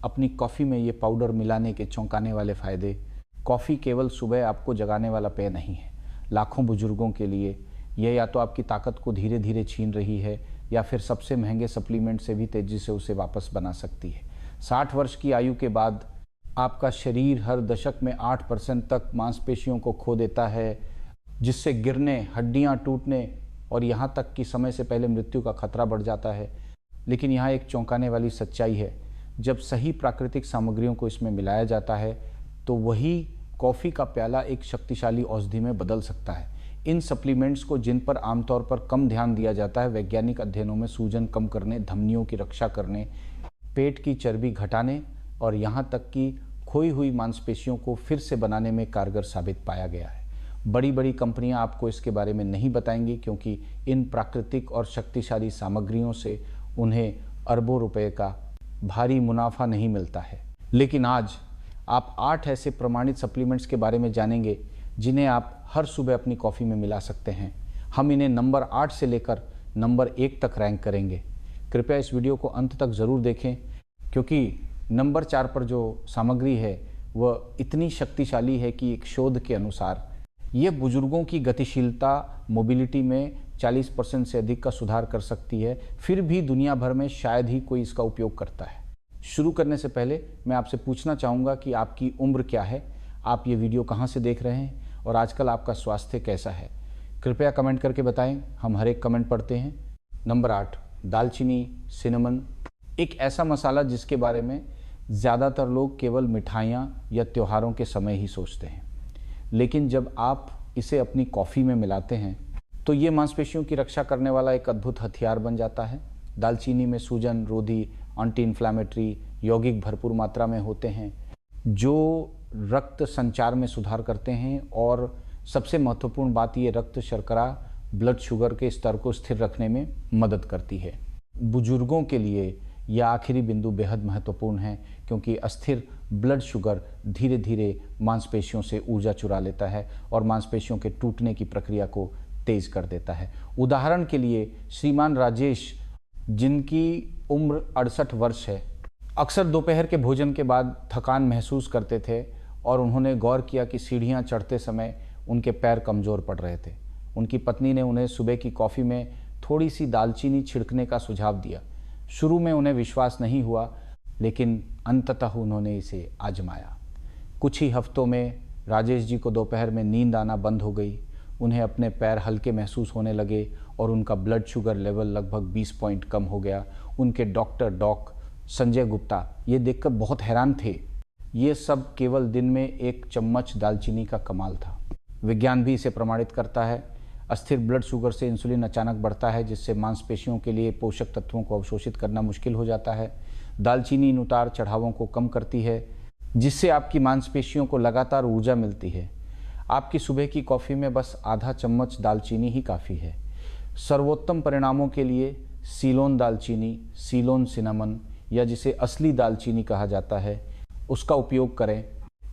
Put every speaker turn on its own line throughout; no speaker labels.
अपनी कॉफ़ी में ये पाउडर मिलाने के चौंकाने वाले फ़ायदे। कॉफ़ी केवल सुबह आपको जगाने वाला पेय नहीं है। लाखों बुजुर्गों के लिए यह या तो आपकी ताकत को धीरे धीरे छीन रही है या फिर सबसे महंगे सप्लीमेंट से भी तेज़ी से उसे वापस बना सकती है। 60 वर्ष की आयु के बाद आपका शरीर हर दशक में 8% तक मांसपेशियों को खो देता है, जिससे गिरने, हड्डियां टूटने और यहाँ तक कि समय से पहले मृत्यु का खतरा बढ़ जाता है। लेकिन यहाँ एक चौंकाने वाली सच्चाई है, जब सही प्राकृतिक सामग्रियों को इसमें मिलाया जाता है तो वही कॉफ़ी का प्याला एक शक्तिशाली औषधि में बदल सकता है। इन सप्लीमेंट्स को, जिन पर आमतौर पर कम ध्यान दिया जाता है, वैज्ञानिक अध्ययनों में सूजन कम करने, धमनियों की रक्षा करने, पेट की चर्बी घटाने और यहाँ तक कि खोई हुई मांसपेशियों को फिर से बनाने में कारगर साबित पाया गया है। बड़ी बड़ी कंपनियां आपको इसके बारे में नहीं बताएंगी, क्योंकि इन प्राकृतिक और शक्तिशाली सामग्रियों से उन्हें अरबों रुपए का भारी मुनाफा नहीं मिलता है। लेकिन आज आप 8 ऐसे प्रमाणित सप्लीमेंट्स के बारे में जानेंगे जिन्हें आप हर सुबह अपनी कॉफ़ी में मिला सकते हैं। हम इन्हें नंबर 8 से लेकर नंबर 1 तक रैंक करेंगे। कृपया इस वीडियो को अंत तक ज़रूर देखें, क्योंकि नंबर 4 पर जो सामग्री है वह इतनी शक्तिशाली है कि एक शोध के अनुसार ये बुजुर्गों की गतिशीलता, मोबिलिटी में 40% से अधिक का सुधार कर सकती है। फिर भी दुनिया भर में शायद ही कोई इसका उपयोग करता है। शुरू करने से पहले मैं आपसे पूछना चाहूँगा कि आपकी उम्र क्या है, आप ये वीडियो कहाँ से देख रहे हैं और आजकल आपका स्वास्थ्य कैसा है। कृपया कमेंट करके बताएं, हम हर एक कमेंट पढ़ते हैं। नंबर 8, दालचीनी, सिनेमन, एक ऐसा मसाला जिसके बारे में ज़्यादातर लोग केवल मिठाइयाँ या त्योहारों के समय ही सोचते हैं। लेकिन जब आप इसे अपनी कॉफ़ी में मिलाते हैं तो ये मांसपेशियों की रक्षा करने वाला एक अद्भुत हथियार बन जाता है। दालचीनी में सूजन रोधी, एंटी इन्फ्लामेटरी यौगिक भरपूर मात्रा में होते हैं जो रक्त संचार में सुधार करते हैं, और सबसे महत्वपूर्ण बात, ये रक्त शर्करा, ब्लड शुगर के स्तर को स्थिर रखने में मदद करती है। बुजुर्गों के लिए यह आखिरी बिंदु बेहद महत्वपूर्ण है, क्योंकि अस्थिर ब्लड शुगर धीरे धीरे मांसपेशियों से ऊर्जा चुरा लेता है और मांसपेशियों के टूटने की प्रक्रिया को तेज कर देता है। उदाहरण के लिए श्रीमान राजेश, जिनकी उम्र 68 वर्ष है, अक्सर दोपहर के भोजन के बाद थकान महसूस करते थे और उन्होंने गौर किया कि सीढ़ियाँ चढ़ते समय उनके पैर कमज़ोर पड़ रहे थे। उनकी पत्नी ने उन्हें सुबह की कॉफ़ी में थोड़ी सी दालचीनी छिड़कने का सुझाव दिया। शुरू में उन्हें विश्वास नहीं हुआ, लेकिन अंततः उन्होंने इसे आजमाया। कुछ ही हफ्तों में राजेश जी को दोपहर में नींद आना बंद हो गई, उन्हें अपने पैर हल्के महसूस होने लगे और उनका ब्लड शुगर लेवल लगभग 20 पॉइंट कम हो गया। उनके डॉक्टर संजय गुप्ता ये देखकर बहुत हैरान थे। ये सब केवल दिन में 1 चम्मच दालचीनी का कमाल था। विज्ञान भी इसे प्रमाणित करता है। अस्थिर ब्लड शुगर से इंसुलिन अचानक बढ़ता है, जिससे मांसपेशियों के लिए पोषक तत्वों को अवशोषित करना मुश्किल हो जाता है। दालचीनी इन उतार चढ़ावों को कम करती है, जिससे आपकी मांसपेशियों को लगातार ऊर्जा मिलती है। आपकी सुबह की कॉफ़ी में बस आधा चम्मच दालचीनी ही काफ़ी है। सर्वोत्तम परिणामों के लिए सीलोन दालचीनी, सीलोन सिनेमन, या जिसे असली दालचीनी कहा जाता है, उसका उपयोग करें,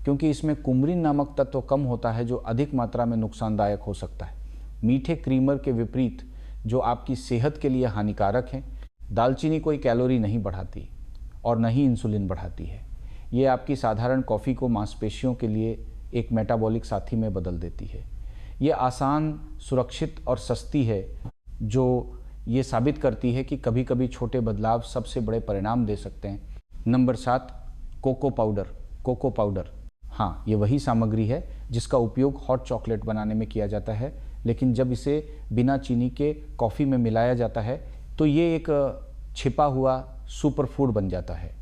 क्योंकि इसमें कुमरिन नामक तत्व कम होता है जो अधिक मात्रा में नुकसानदायक हो सकता है। मीठे क्रीमर के विपरीत, जो आपकी सेहत के लिए हानिकारक हैं, दालचीनी कोई कैलोरी नहीं बढ़ाती और न ही इंसुलिन बढ़ाती है। ये आपकी साधारण कॉफ़ी को मांसपेशियों के लिए एक मेटाबॉलिक साथी में बदल देती है। ये आसान, सुरक्षित और सस्ती है, जो ये साबित करती है कि कभी कभी छोटे बदलाव सबसे बड़े परिणाम दे सकते हैं। Number 7, cocoa powder. हाँ, ये वही सामग्री है जिसका उपयोग हॉट चॉकलेट बनाने में किया जाता है, लेकिन जब इसे बिना चीनी के कॉफ़ी में मिलाया जाता है तो ये एक छिपा हुआ सुपर फूड बन जाता है।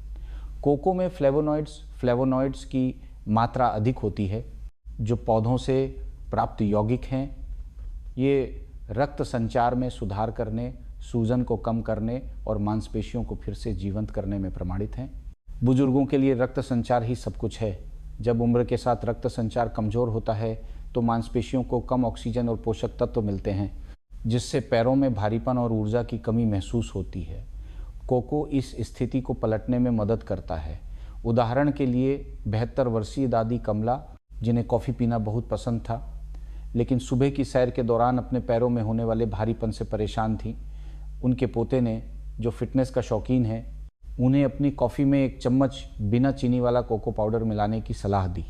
कोको में फ्लेवोनॉइड्स की मात्रा अधिक होती है, जो पौधों से प्राप्त यौगिक हैं। ये रक्त संचार में सुधार करने, सूजन को कम करने और मांसपेशियों को फिर से जीवंत करने में प्रमाणित हैं। बुजुर्गों के लिए रक्त संचार ही सब कुछ है। जब उम्र के साथ रक्त संचार कमज़ोर होता है तो मांसपेशियों को कम ऑक्सीजन और पोषक तत्व मिलते हैं, जिससे पैरों में भारीपन और ऊर्जा की कमी महसूस होती है। कोको इस स्थिति को पलटने में मदद करता है। उदाहरण के लिए 72 वर्षीय दादी कमला, जिन्हें कॉफ़ी पीना बहुत पसंद था, लेकिन सुबह की सैर के दौरान अपने पैरों में होने वाले भारीपन से परेशान थी। उनके पोते ने, जो फिटनेस का शौकीन है, उन्हें अपनी कॉफ़ी में एक चम्मच बिना चीनी वाला कोको पाउडर मिलाने की सलाह दी।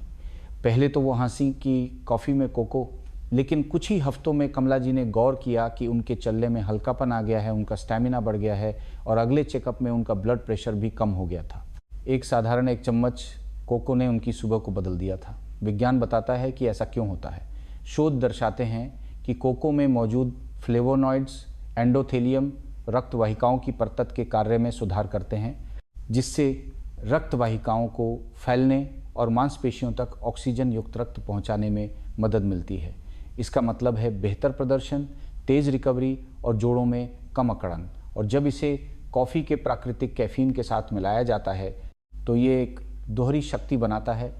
पहले तो वो हंसी कि कॉफ़ी में कोको, लेकिन कुछ ही हफ्तों में कमला जी ने गौर किया कि उनके चलने में हल्कापन आ गया है, उनका स्टैमिना बढ़ गया है और अगले चेकअप में उनका ब्लड प्रेशर भी कम हो गया था। एक साधारण एक चम्मच कोको ने उनकी सुबह को बदल दिया था। विज्ञान बताता है कि ऐसा क्यों होता है। शोध दर्शाते हैं कि कोको में मौजूद फ्लेवोनॉइड्स एंडोथेलियम रक्त वाहिकाओं की परतत के कार्य में सुधार करते हैं, जिससे रक्त वाहिकाओं को फैलने और मांसपेशियों तक ऑक्सीजन युक्त रक्त पहुंचाने में मदद मिलती है। इसका मतलब है बेहतर प्रदर्शन, तेज़ रिकवरी और जोड़ों में कम अकड़न। और जब इसे कॉफ़ी के प्राकृतिक कैफीन के साथ मिलाया जाता है तो ये एक दोहरी शक्ति बनाता है,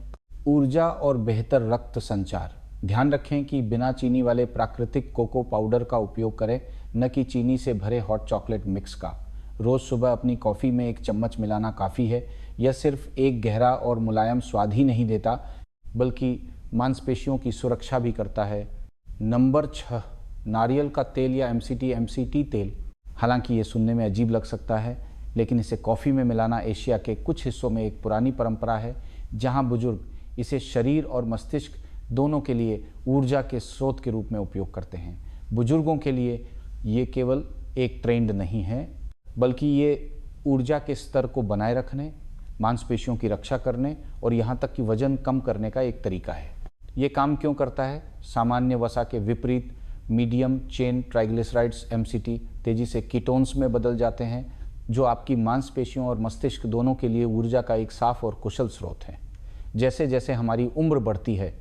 ऊर्जा और बेहतर रक्त संचार। ध्यान रखें कि बिना चीनी वाले प्राकृतिक कोको पाउडर का उपयोग करें, न कि चीनी से भरे हॉट चॉकलेट मिक्स का। रोज़ सुबह अपनी कॉफ़ी में एक चम्मच मिलाना काफ़ी है। यह सिर्फ एक गहरा और मुलायम स्वाद ही नहीं देता, बल्कि मांसपेशियों की सुरक्षा भी करता है। नंबर 6, नारियल का तेल या MCT तेल। हालांकि ये सुनने में अजीब लग सकता है, लेकिन इसे कॉफ़ी में मिलाना एशिया के कुछ हिस्सों में एक पुरानी परंपरा है, जहां बुजुर्ग इसे शरीर और मस्तिष्क दोनों के लिए ऊर्जा के स्रोत के रूप में उपयोग करते हैं। बुजुर्गों के लिए ये केवल एक ट्रेंड नहीं है, बल्कि ये ऊर्जा के स्तर को बनाए रखने, मांसपेशियों की रक्षा करने और यहाँ तक कि वजन कम करने का एक तरीका है। ये काम क्यों करता है? सामान्य वसा के विपरीत मीडियम चेन ट्राइग्लिसराइड्स MCT तेजी से कीटोन्स में बदल जाते हैं, जो आपकी मांसपेशियों और मस्तिष्क दोनों के लिए ऊर्जा का एक साफ और कुशल स्रोत है। जैसे जैसे हमारी उम्र बढ़ती है,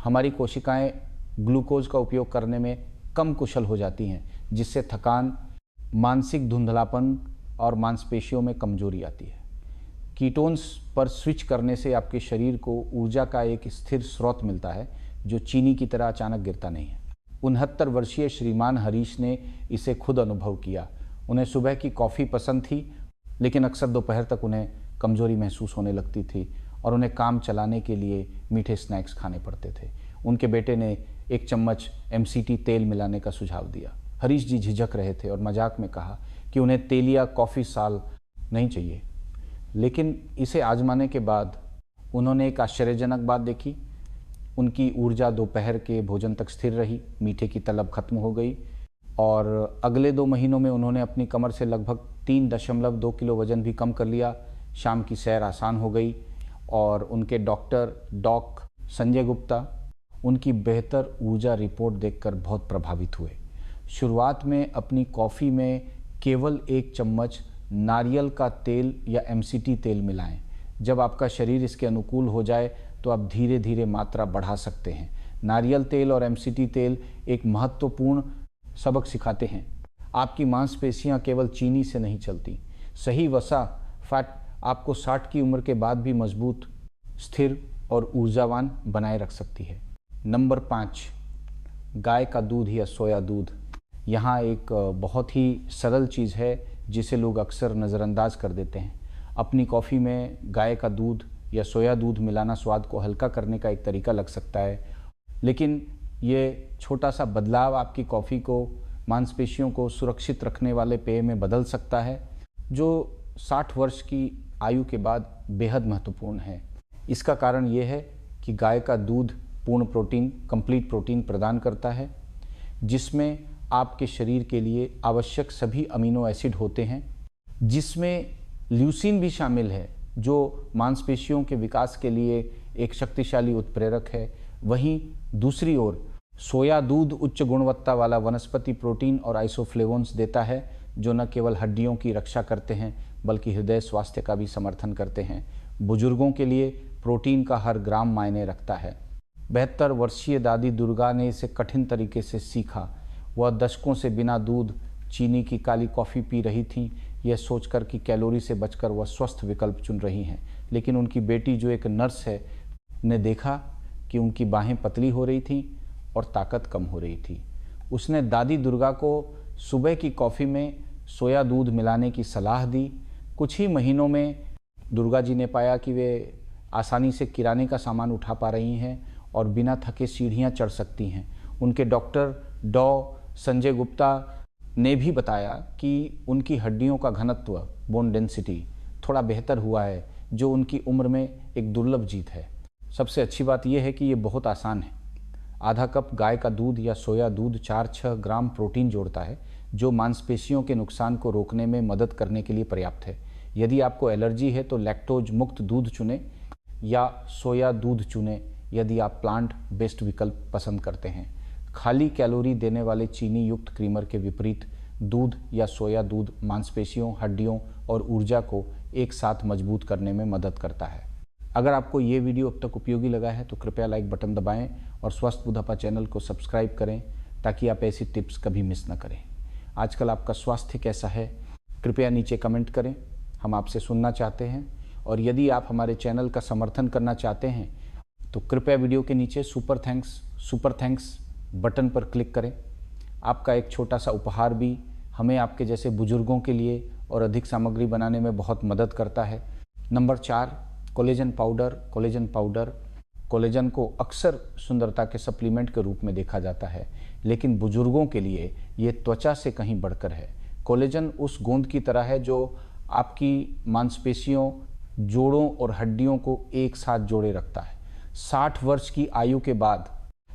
हमारी कोशिकाएं ग्लूकोज का उपयोग करने में कम कुशल हो जाती हैं, जिससे थकान, मानसिक धुंधलापन और मांसपेशियों में कमजोरी आती है। कीटोन्स पर स्विच करने से आपके शरीर को ऊर्जा का एक स्थिर स्रोत मिलता है, जो चीनी की तरह अचानक गिरता नहीं है। 69 वर्षीय श्रीमान हरीश ने इसे खुद अनुभव किया। उन्हें सुबह की कॉफ़ी पसंद थी, लेकिन अक्सर दोपहर तक उन्हें कमजोरी महसूस होने लगती थी और उन्हें काम चलाने के लिए मीठे स्नैक्स खाने पड़ते थे। उनके बेटे ने एक चम्मच MCT तेल मिलाने का सुझाव दिया। हरीश जी झिझक रहे थे और मजाक में कहा कि उन्हें तेल या कॉफ़ी साल नहीं चाहिए। लेकिन इसे आजमाने के बाद उन्होंने एक आश्चर्यजनक बात देखी। उनकी ऊर्जा दोपहर के भोजन तक स्थिर रही, मीठे की तलब खत्म हो गई और अगले 2 महीनों में उन्होंने अपनी कमर से लगभग 3.2 किलो वजन भी कम कर लिया। शाम की सैर आसान हो गई और उनके डॉक संजय गुप्ता उनकी बेहतर ऊर्जा रिपोर्ट देखकर बहुत प्रभावित हुए। शुरुआत में अपनी कॉफ़ी में केवल 1 चम्मच नारियल का तेल या MCT तेल मिलाएं। जब आपका शरीर इसके अनुकूल हो जाए तो आप धीरे धीरे मात्रा बढ़ा सकते हैं। नारियल तेल और MCT तेल एक महत्वपूर्ण सबक सिखाते हैं। आपकी मांसपेशियां केवल चीनी से नहीं चलती। सही वसा फैट आपको 60 की उम्र के बाद भी मजबूत, स्थिर और ऊर्जावान बनाए रख सकती है। नंबर 5, गाय का दूध या सोया दूध। यहाँ एक बहुत ही सरल चीज़ है जिसे लोग अक्सर नज़रअंदाज कर देते हैं। अपनी कॉफ़ी में गाय का दूध या सोया दूध मिलाना स्वाद को हल्का करने का एक तरीका लग सकता है, लेकिन ये छोटा सा बदलाव आपकी कॉफ़ी को मांसपेशियों को सुरक्षित रखने वाले पेय में बदल सकता है, जो 60 वर्ष की आयु के बाद बेहद महत्वपूर्ण है। इसका कारण ये है कि गाय का दूध पूर्ण प्रोटीन, कंप्लीट प्रोटीन प्रदान करता है, जिसमें आपके शरीर के लिए आवश्यक सभी अमीनो एसिड होते हैं, जिसमें ल्यूसीन भी शामिल है, जो मांसपेशियों के विकास के लिए एक शक्तिशाली उत्प्रेरक है। वहीं दूसरी ओर सोया दूध उच्च गुणवत्ता वाला वनस्पति प्रोटीन और आइसोफ्लेवोन्स देता है, जो न केवल हड्डियों की रक्षा करते हैं बल्कि हृदय स्वास्थ्य का भी समर्थन करते हैं। बुजुर्गों के लिए प्रोटीन का हर ग्राम मायने रखता है। 72 वर्षीय दादी दुर्गा ने इसे कठिन तरीके से सीखा। वह दशकों से बिना दूध, चीनी की काली कॉफ़ी पी रही थीं, यह सोचकर कि कैलोरी से बचकर वह स्वस्थ विकल्प चुन रही हैं। लेकिन उनकी बेटी, जो एक नर्स है, ने देखा कि उनकी बाहें पतली हो रही थीं और ताकत कम हो रही थी। उसने दादी दुर्गा को सुबह की कॉफ़ी में सोया दूध मिलाने की सलाह दी। कुछ ही महीनों में दुर्गा जी ने पाया कि वे आसानी से किराने का सामान उठा पा रही हैं और बिना थके सीढ़ियाँ चढ़ सकती हैं। उनके डॉक्टर संजय गुप्ता ने भी बताया कि उनकी हड्डियों का घनत्व, बोन डेंसिटी, थोड़ा बेहतर हुआ है, जो उनकी उम्र में एक दुर्लभ जीत है। सबसे अच्छी बात यह है कि ये बहुत आसान है। आधा कप गाय का दूध या सोया दूध 4-6 ग्राम प्रोटीन जोड़ता है, जो मांसपेशियों के नुकसान को रोकने में मदद करने के लिए पर्याप्त है। यदि आपको एलर्जी है तो लैक्टोज मुक्त दूध चुनें या सोया दूध चुनें यदि आप प्लांट बेस्ड विकल्प पसंद करते हैं। खाली कैलोरी देने वाले चीनी युक्त क्रीमर के विपरीत दूध या सोया दूध मांसपेशियों, हड्डियों और ऊर्जा को एक साथ मजबूत करने में मदद करता है। अगर आपको ये वीडियो अब तक उपयोगी लगा है तो कृपया लाइक बटन दबाएं और स्वस्थ बुढ़ापा चैनल को सब्सक्राइब करें ताकि आप ऐसी टिप्स कभी मिस न करें। आजकल आपका स्वास्थ्य कैसा है, कृपया नीचे कमेंट करें, हम आपसे सुनना चाहते हैं। और यदि आप हमारे चैनल का समर्थन करना चाहते हैं तो कृपया वीडियो के नीचे सुपर थैंक्स बटन पर क्लिक करें। आपका एक छोटा सा उपहार भी हमें आपके जैसे बुजुर्गों के लिए और अधिक सामग्री बनाने में बहुत मदद करता है। Number 4, collagen powder. कोलेजन को अक्सर सुंदरता के सप्लीमेंट के रूप में देखा जाता है, लेकिन बुजुर्गों के लिए ये त्वचा से कहीं बढ़कर है। कोलेजन उस गोंद की तरह है जो आपकी मांसपेशियों, जोड़ों और हड्डियों को एक साथ जोड़े रखता है। 60 वर्ष की आयु के बाद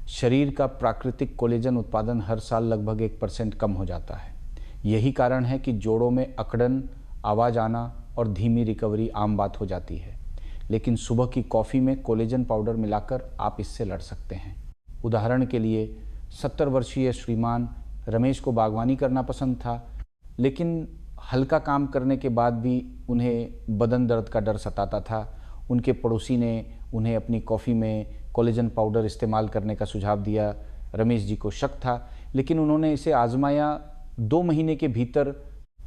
शरीर का प्राकृतिक कोलेजन उत्पादन हर साल लगभग 1% कम हो जाता है। यही कारण है कि जोड़ों में अकड़न, आवाज़ आना और धीमी रिकवरी आम बात हो जाती है। लेकिन सुबह की कॉफ़ी में कोलेजन पाउडर मिलाकर आप इससे लड़ सकते हैं। उदाहरण के लिए 70 वर्षीय श्रीमान रमेश को बागवानी करना पसंद था, लेकिन हल्का काम करने के बाद भी उन्हें बदन दर्द का डर सताता था। उनके पड़ोसी ने उन्हें अपनी कॉफ़ी में कोलेजन पाउडर इस्तेमाल करने का सुझाव दिया। रमेश जी को शक था, लेकिन उन्होंने इसे आजमाया। 2 महीने के भीतर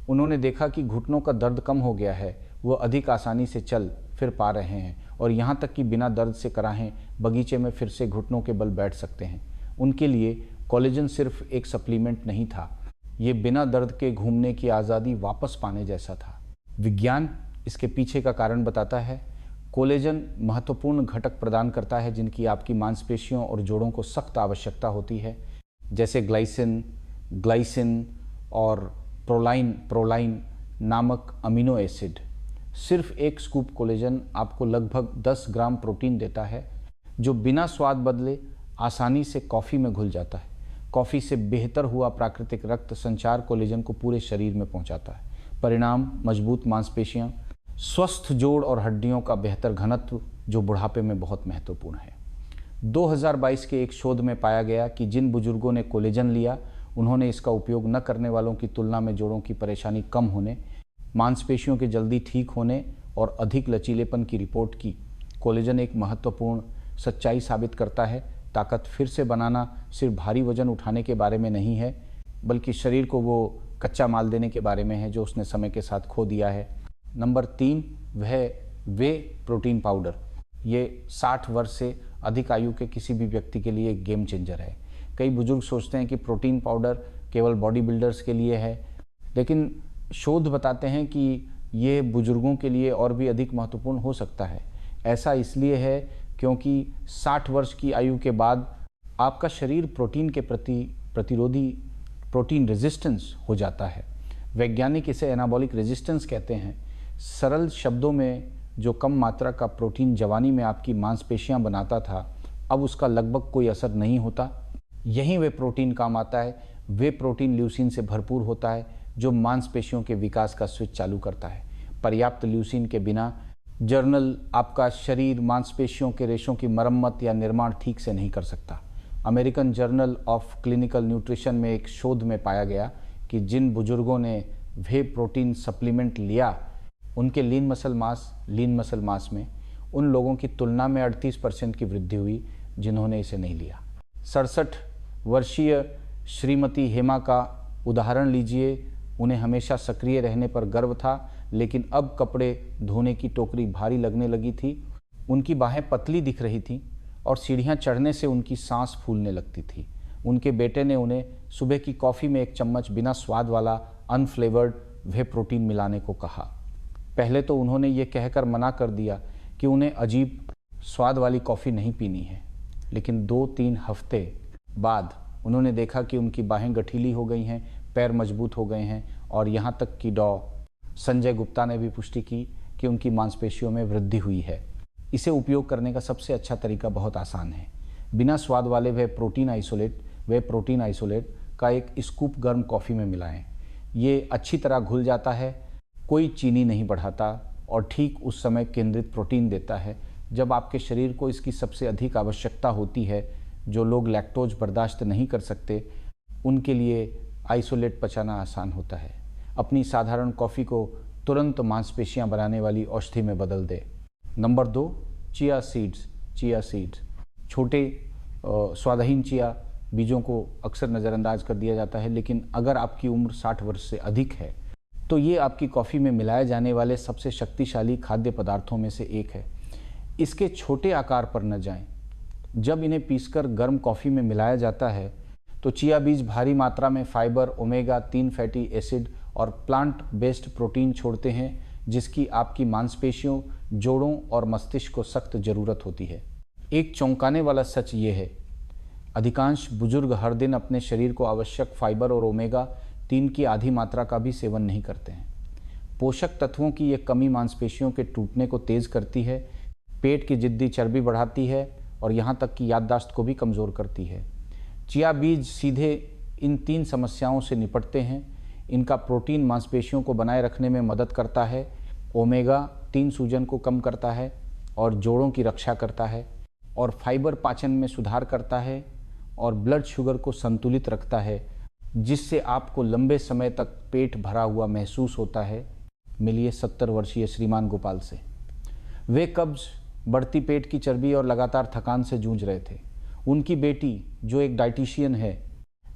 उन्होंने देखा कि घुटनों का दर्द कम हो गया है, वो अधिक आसानी से चल फिर पा रहे हैं और यहाँ तक कि बिना दर्द से कराहें बगीचे में फिर से घुटनों के बल बैठ सकते हैं। उनके लिए कोलेजन सिर्फ एक सप्लीमेंट नहीं था, ये बिना दर्द के घूमने की आज़ादी वापस पाने जैसा था। विज्ञान इसके पीछे का कारण बताता है। कोलेजन महत्वपूर्ण घटक प्रदान करता है जिनकी आपकी मांसपेशियों और जोड़ों को सख्त आवश्यकता होती है, जैसे ग्लाइसिन और प्रोलाइन नामक अमीनो एसिड। सिर्फ एक स्कूप कोलेजन आपको लगभग 10 ग्राम प्रोटीन देता है, जो बिना स्वाद बदले आसानी से कॉफ़ी में घुल जाता है। कॉफ़ी से बेहतर हुआ प्राकृतिक रक्त संचार कोलेजन को पूरे शरीर में पहुंचाता है। परिणाम मजबूत मांसपेशियां, स्वस्थ जोड़ और हड्डियों का बेहतर घनत्व, जो बुढ़ापे में बहुत महत्वपूर्ण है। 2022 के एक शोध में पाया गया कि जिन बुजुर्गों ने कोलेजन लिया, उन्होंने इसका उपयोग न करने वालों की तुलना में जोड़ों की परेशानी कम होने, मांसपेशियों के जल्दी ठीक होने और अधिक लचीलेपन की रिपोर्ट की। कोलेजन एक महत्वपूर्ण सच्चाई साबित करता है। ताकत फिर से बनाना सिर्फ भारी वजन उठाने के बारे में नहीं है, बल्कि शरीर को वो कच्चा माल देने के बारे में है जो उसने समय के साथ खो दिया है। नंबर 3, वे प्रोटीन पाउडर। ये 60 वर्ष से अधिक आयु के किसी भी व्यक्ति के लिए एक गेम चेंजर है। कई बुजुर्ग सोचते हैं कि प्रोटीन पाउडर केवल बॉडी बिल्डर्स के लिए है, लेकिन शोध बताते हैं कि ये बुजुर्गों के लिए और भी अधिक महत्वपूर्ण हो सकता है। ऐसा इसलिए है क्योंकि 60 वर्ष की आयु के बाद आपका शरीर प्रोटीन के प्रति प्रतिरोधी, प्रोटीन रेजिस्टेंस हो जाता है। वैज्ञानिक इसे एनाबॉलिक रेजिस्टेंस कहते हैं। सरल शब्दों में, जो कम मात्रा का प्रोटीन जवानी में आपकी मांसपेशियां बनाता था, अब उसका लगभग कोई असर नहीं होता। यहीं वे प्रोटीन काम आता है। वे प्रोटीन ल्यूसीन से भरपूर होता है, जो मांसपेशियों के विकास का स्विच चालू करता है। पर्याप्त ल्यूसीन के बिना जर्नल आपका शरीर मांसपेशियों के रेशों की मरम्मत या निर्माण ठीक से नहीं कर सकता। American journal of clinical nutrition में एक शोध में पाया गया कि जिन बुजुर्गों ने वे प्रोटीन सप्लीमेंट लिया, उनके लीन मसल मास में उन लोगों की तुलना में 38% की वृद्धि हुई जिन्होंने इसे नहीं लिया। 67 वर्षीय श्रीमती हेमा का उदाहरण लीजिए। उन्हें हमेशा सक्रिय रहने पर गर्व था, लेकिन अब कपड़े धोने की टोकरी भारी लगने लगी थी। उनकी बाहें पतली दिख रही थीं और सीढ़ियाँ चढ़ने से उनकी सांस फूलने लगती थी। उनके बेटे ने उन्हें सुबह की कॉफ़ी में 1 चम्मच बिना स्वाद वाला अनफ्लेवर्ड वे प्रोटीन मिलाने को कहा। पहले तो उन्होंने ये कहकर मना कर दिया कि उन्हें अजीब स्वाद वाली कॉफ़ी नहीं पीनी है, लेकिन 2-3 हफ्ते बाद उन्होंने देखा कि उनकी बाहें गठीली हो गई हैं, पैर मजबूत हो गए हैं और यहाँ तक कि संजय गुप्ता ने भी पुष्टि की कि उनकी मांसपेशियों में वृद्धि हुई है। इसे उपयोग करने का सबसे अच्छा तरीका बहुत आसान है। बिना स्वाद वाले वे प्रोटीन आइसोलेट का एक स्कूप गर्म कॉफ़ी में मिलाएं। ये अच्छी तरह घुल जाता है, कोई चीनी नहीं बढ़ाता और ठीक उस समय केंद्रित प्रोटीन देता है जब आपके शरीर को इसकी सबसे अधिक आवश्यकता होती है। जो लोग लैक्टोज बर्दाश्त नहीं कर सकते उनके लिए आइसोलेट पचाना आसान होता है। अपनी साधारण कॉफ़ी को तुरंत मांसपेशियां बनाने वाली औषधि में बदल दे। Number 2, chia seeds. छोटे स्वादहीन चिया बीजों को अक्सर नज़रअंदाज कर दिया जाता है, लेकिन अगर आपकी उम्र 60 वर्ष से अधिक है तो ये आपकी कॉफ़ी में मिलाए जाने वाले सबसे शक्तिशाली खाद्य पदार्थों में से एक है। इसके छोटे आकार पर न जाएं। जब इन्हें पीसकर गर्म कॉफ़ी में मिलाया जाता है तो चिया बीज भारी मात्रा में फाइबर, ओमेगा 3 फैटी एसिड और प्लांट बेस्ड प्रोटीन छोड़ते हैं, जिसकी आपकी मांसपेशियों, जोड़ों और मस्तिष्क को सख्त ज़रूरत होती है। एक चौंकाने वाला सच ये है, अधिकांश बुजुर्ग हर दिन अपने शरीर को आवश्यक फाइबर और ओमेगा 3 की आधी मात्रा का भी सेवन नहीं करते हैं। पोषक तत्वों की यह कमी मांसपेशियों के टूटने को तेज़ करती है, पेट की जिद्दी चर्बी बढ़ाती है और यहाँ तक कि याददाश्त को भी कमज़ोर करती है। चिया बीज सीधे इन 3 समस्याओं से निपटते हैं। इनका प्रोटीन मांसपेशियों को बनाए रखने में मदद करता है, ओमेगा 3 सूजन को कम करता है और जोड़ों की रक्षा करता है, और फाइबर पाचन में सुधार करता है और ब्लड शुगर को संतुलित रखता है, जिससे आपको लंबे समय तक पेट भरा हुआ महसूस होता है। मिलिए 70 वर्षीय श्रीमान गोपाल से। वे कब्ज, बढ़ती पेट की चर्बी और लगातार थकान से जूझ रहे थे। उनकी बेटी, जो एक डाइटिशियन है,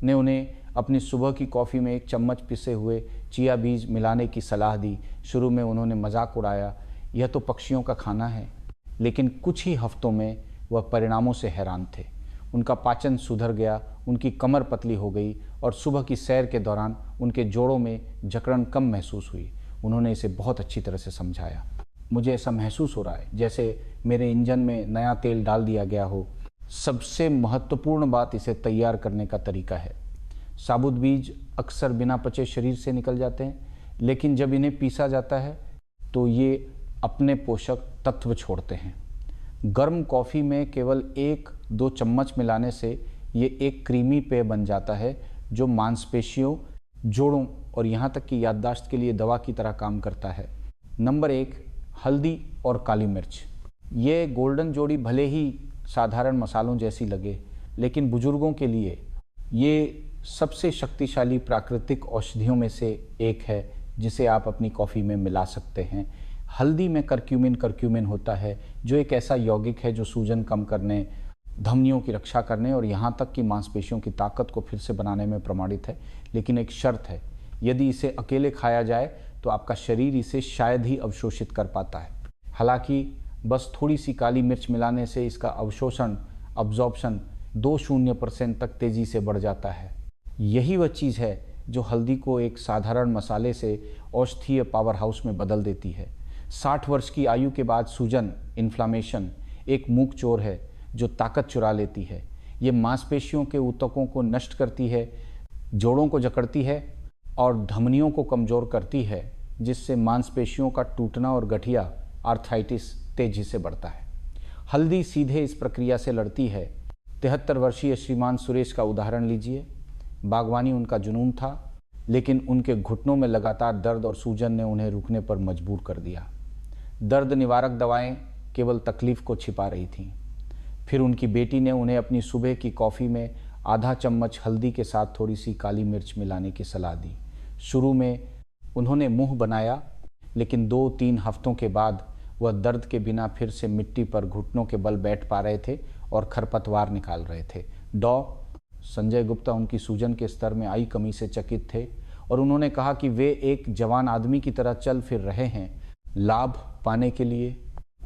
ने उन्हें अपनी सुबह की कॉफ़ी में 1 चम्मच पिसे हुए चिया बीज मिलाने की सलाह दी। शुरू में उन्होंने मजाक उड़ाया, यह तो पक्षियों का खाना है, लेकिन कुछ ही हफ्तों में वह परिणामों से हैरान थे। उनका पाचन सुधर गया, उनकी कमर पतली हो गई और सुबह की सैर के दौरान उनके जोड़ों में जकड़न कम महसूस हुई। उन्होंने इसे बहुत अच्छी तरह से समझाया। मुझे ऐसा महसूस हो रहा है जैसे मेरे इंजन में नया तेल डाल दिया गया हो। सबसे महत्वपूर्ण बात इसे तैयार करने का तरीका है। साबुत बीज अक्सर बिना पचे शरीर से निकल जाते हैं, लेकिन जब इन्हें पीसा जाता है तो ये अपने पोषक तत्व छोड़ते हैं। गर्म कॉफ़ी में केवल 1-2 चम्मच मिलाने से ये एक क्रीमी पेय बन जाता है, जो मांसपेशियों, जोड़ों और यहाँ तक कि याददाश्त के लिए दवा की तरह काम करता है। नंबर 1, हल्दी और काली मिर्च। ये गोल्डन जोड़ी भले ही साधारण मसालों जैसी लगे, लेकिन बुजुर्गों के लिए ये सबसे शक्तिशाली प्राकृतिक औषधियों में से एक है, जिसे आप अपनी कॉफ़ी में मिला सकते हैं। हल्दी में करक्यूमिन होता है, जो एक ऐसा यौगिक है जो सूजन कम करने, धमनियों की रक्षा करने और यहाँ तक कि मांसपेशियों की ताकत को फिर से बनाने में प्रमाणित है। लेकिन एक शर्त है, यदि इसे अकेले खाया जाए तो आपका शरीर इसे शायद ही अवशोषित कर पाता है। हालांकि बस थोड़ी सी काली मिर्च मिलाने से इसका अब्जॉर्प्शन 20% तक तेज़ी से बढ़ जाता है। यही वह चीज़ है जो हल्दी को एक साधारण मसाले से औषधीय पावर हाउस में बदल देती है। 60 वर्ष की आयु के बाद सूजन, इन्फ्लामेशन एक मूक चोर है जो ताकत चुरा लेती है। ये मांसपेशियों के ऊतकों को नष्ट करती है, जोड़ों को जकड़ती है और धमनियों को कमज़ोर करती है, जिससे मांसपेशियों का टूटना और गठिया, आर्थराइटिस तेजी से बढ़ता है। हल्दी सीधे इस प्रक्रिया से लड़ती है। 73 वर्षीय श्रीमान सुरेश का उदाहरण लीजिए। बागवानी उनका जुनून था, लेकिन उनके घुटनों में लगातार दर्द और सूजन ने उन्हें रुकने पर मजबूर कर दिया। दर्द निवारक दवाएं केवल तकलीफ को छिपा रही थीं। फिर उनकी बेटी ने उन्हें अपनी सुबह की कॉफ़ी में आधा चम्मच हल्दी के साथ थोड़ी सी काली मिर्च मिलाने की सलाह दी। शुरू में उन्होंने मुंह बनाया, लेकिन 2-3 हफ्तों के बाद वह दर्द के बिना फिर से मिट्टी पर घुटनों के बल बैठ पा रहे थे और खरपतवार निकाल रहे थे। डॉ. संजय गुप्ता उनकी सूजन के स्तर में आई कमी से चकित थे और उन्होंने कहा कि वे एक जवान आदमी की तरह चल फिर रहे हैं। लाभ पाने के लिए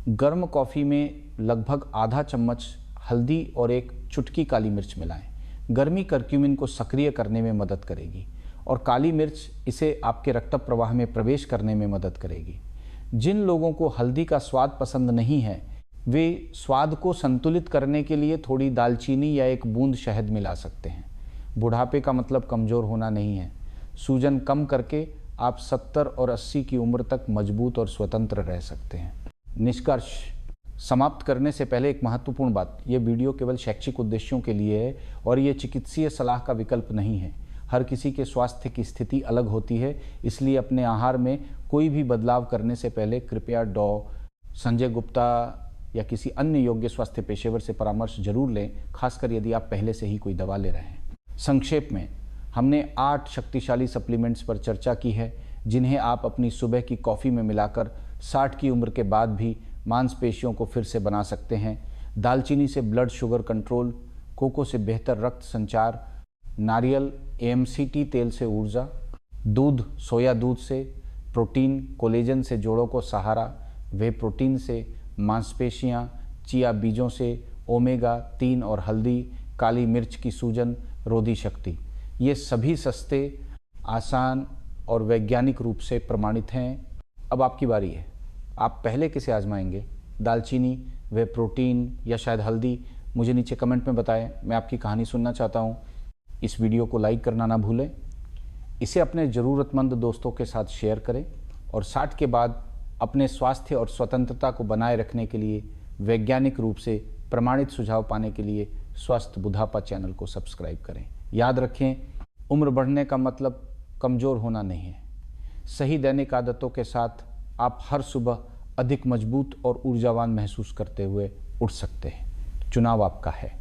गर्म कॉफ़ी में लगभग आधा चम्मच हल्दी और 1 चुटकी काली मिर्च मिलाएं। गर्मी करक्यूमिन को सक्रिय करने में मदद करेगी और काली मिर्च इसे आपके रक्त प्रवाह में प्रवेश करने में मदद करेगी। जिन लोगों को हल्दी का स्वाद पसंद नहीं है, वे स्वाद को संतुलित करने के लिए थोड़ी दालचीनी या 1 बूंद शहद मिला सकते हैं। बुढ़ापे का मतलब कमज़ोर होना नहीं है। सूजन कम करके आप 70 और 80 की उम्र तक मजबूत और स्वतंत्र रह सकते हैं। निष्कर्ष समाप्त करने से पहले एक महत्वपूर्ण बात, ये वीडियो केवल शैक्षिक उद्देश्यों के लिए है और ये चिकित्सीय सलाह का विकल्प नहीं है। हर किसी के स्वास्थ्य की स्थिति अलग होती है, इसलिए अपने आहार में कोई भी बदलाव करने से पहले कृपया संजय गुप्ता या किसी अन्य योग्य स्वास्थ्य पेशेवर से परामर्श जरूर लें, खासकर यदि आप पहले से ही कोई दवा ले रहे हैं। संक्षेप में, हमने 8 शक्तिशाली सप्लीमेंट्स पर चर्चा की है जिन्हें आप अपनी सुबह की कॉफ़ी में मिलाकर 60 की उम्र के बाद भी मांसपेशियों को फिर से बना सकते हैं। दालचीनी से ब्लड शुगर कंट्रोल, कोको से बेहतर रक्त संचार, नारियल AMCT तेल से ऊर्जा, दूध सोया दूध से प्रोटीन, कोलेजन से जोड़ों को सहारा, वे प्रोटीन से मांसपेशियां, चिया बीजों से ओमेगा 3 और हल्दी, काली मिर्च की सूजन रोधी शक्ति। ये सभी सस्ते, आसान और वैज्ञानिक रूप से प्रमाणित हैं। अब आपकी बारी है, आप पहले किसे आजमाएंगे, दालचीनी, वे प्रोटीन या शायद हल्दी? मुझे नीचे कमेंट में बताएं, मैं आपकी कहानी सुनना चाहता हूँ। इस वीडियो को लाइक करना ना भूलें, इसे अपने ज़रूरतमंद दोस्तों के साथ शेयर करें और 60 के बाद अपने स्वास्थ्य और स्वतंत्रता को बनाए रखने के लिए वैज्ञानिक रूप से प्रमाणित सुझाव पाने के लिए स्वस्थ बुढ़ापा चैनल को सब्सक्राइब करें। याद रखें, उम्र बढ़ने का मतलब कमज़ोर होना नहीं है। सही दैनिक आदतों के साथ आप हर सुबह अधिक मजबूत और ऊर्जावान महसूस करते हुए उठ सकते हैं। चुनाव आपका है।